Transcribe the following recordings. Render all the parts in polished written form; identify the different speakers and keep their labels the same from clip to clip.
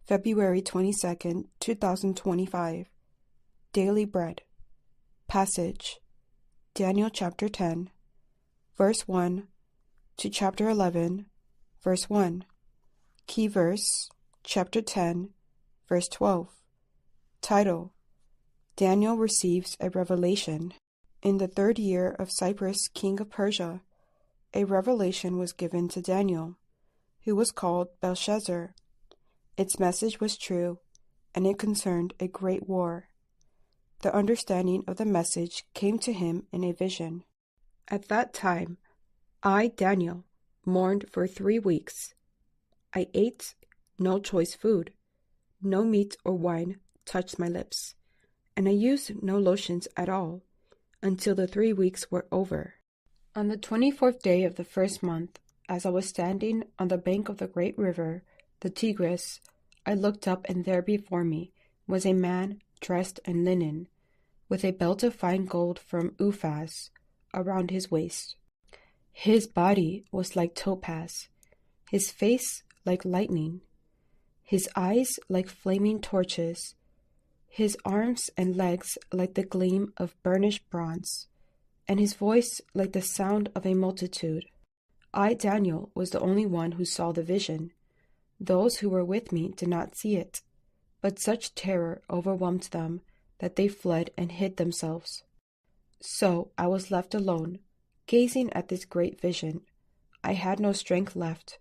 Speaker 1: February 22nd, 2025. Daily Bread. Passage: Daniel chapter 10, verse 1 to chapter 11, verse 1. Key verse, chapter 10, verse 12. Title: Daniel receives a revelation. In the 3rd year of Cyrus, king of Persia, a revelation was given to Daniel, who was called Belshazzar. Its message was true, and it concerned a great war. The understanding of the message came to him in a vision. At that time, I, Daniel, mourned for 3 weeks. I ate no choice food, no meat or wine touched my lips, and I used no lotions at all until the 3 weeks were over. On the 24th day of the 1st month, as I was standing on the bank of the great river, the Tigris, I looked up, and there before me was a man dressed in linen, with a belt of fine gold from Uphaz around his waist. His body was like topaz, his face like lightning, his eyes like flaming torches, his arms and legs like the gleam of burnished bronze, and his voice like the sound of a multitude. I, Daniel, was the only one who saw the vision. Those who were with me did not see it, but such terror overwhelmed them that they fled and hid themselves. So I was left alone, gazing at this great vision. I had no strength left.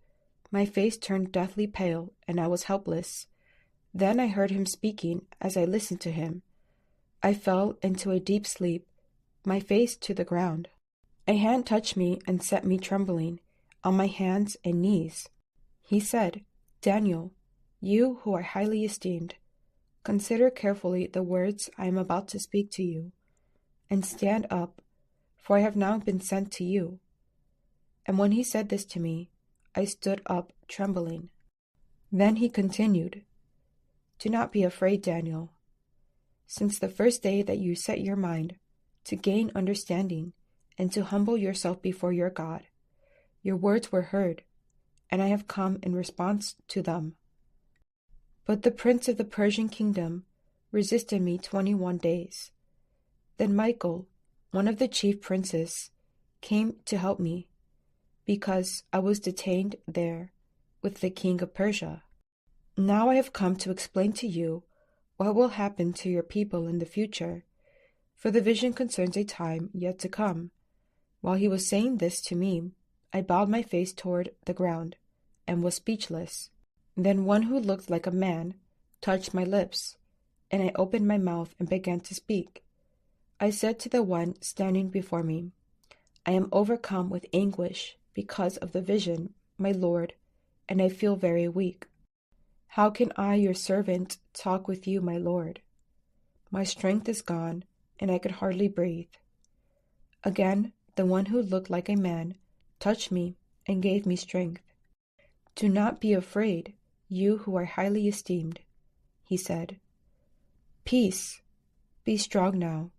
Speaker 1: My face turned deathly pale, and I was helpless. Then I heard him speaking as I listened to him. I fell into a deep sleep, my face to the ground. A hand touched me and set me trembling, on my hands and knees. He said, "Daniel, you who are highly esteemed, consider carefully the words I am about to speak to you, and stand up, for I have now been sent to you." And when he said this to me, I stood up trembling. Then he continued, "Do not be afraid, Daniel. Since the first day that you set your mind to gain understanding and to humble yourself before your God, your words were heard, and I have come in response to them. But the prince of the Persian kingdom resisted me 21 days. Then Michael, one of the chief princes, came to help me, because I was detained there with the king of Persia. Now I have come to explain to you what will happen to your people in the future, for the vision concerns a time yet to come." While he was saying this to me, I bowed my face toward the ground and was speechless. Then one who looked like a man touched my lips, and I opened my mouth and began to speak. I said to the one standing before me, "I am overcome with anguish because of the vision, my Lord, and I feel very weak. How can I, your servant, talk with you, my Lord? My strength is gone, and I could hardly breathe." Again, the one who looked like a man touched me and gave me strength. "Do not be afraid, you who are highly esteemed," he said. "Peace! Be strong now.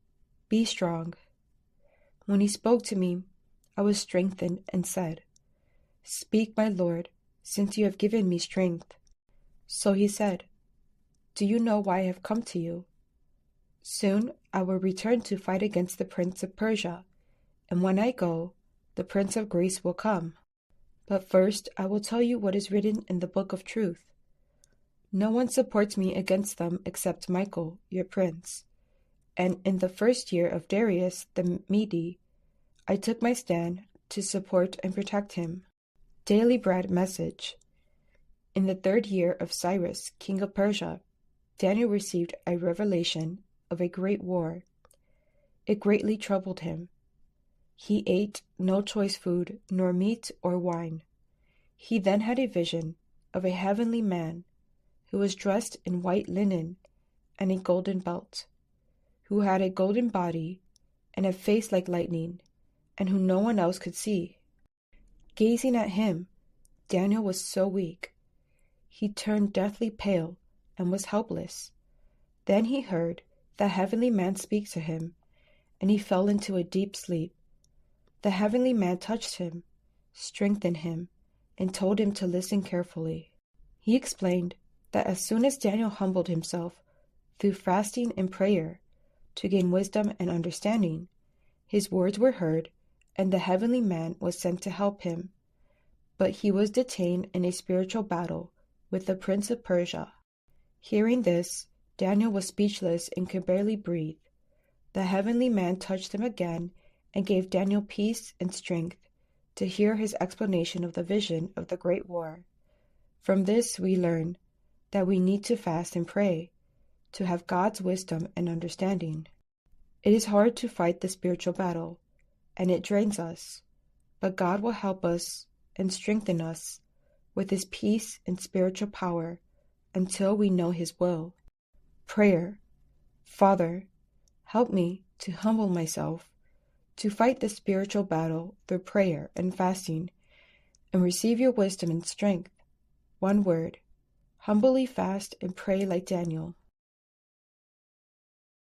Speaker 1: Be strong." When he spoke to me, I was strengthened and said, "Speak, my Lord, since you have given me strength." So he said, "Do you know why I have come to you? Soon I will return to fight against the prince of Persia, and when I go, the prince of Greece will come. But first I will tell you what is written in the book of truth. No one supports me against them except Michael, your prince. And in the 1st year of Darius the Mede, I took my stand to support and protect him." Daily Bread message. In the 3rd year of Cyrus, king of Persia, Daniel received a revelation of a great war. It greatly troubled him. He ate no choice food, nor meat or wine. He then had a vision of a heavenly man who was dressed in white linen and a golden belt, who had a golden body and a face like lightning, and whom no one else could see. Gazing at him, Daniel was so weak. He turned deathly pale and was helpless. Then he heard the heavenly man speak to him, and he fell into a deep sleep. The heavenly man touched him, strengthened him, and told him to listen carefully. He explained that as soon as Daniel humbled himself through fasting and prayer to gain wisdom and understanding, his words were heard, and the heavenly man was sent to help him. But he was detained in a spiritual battle with the prince of Persia. Hearing this, Daniel was speechless and could barely breathe. The heavenly man touched him again and gave Daniel peace and strength to hear his explanation of the vision of the great war. From this we learn that we need to fast and pray to have God's wisdom and understanding. It is hard to fight the spiritual battle, and it drains us, but God will help us and strengthen us with His peace and spiritual power until we know His will. Prayer. Father, help me to humble myself, to fight the spiritual battle through prayer and fasting, and receive your wisdom and strength. One word: humbly fast and pray like Daniel.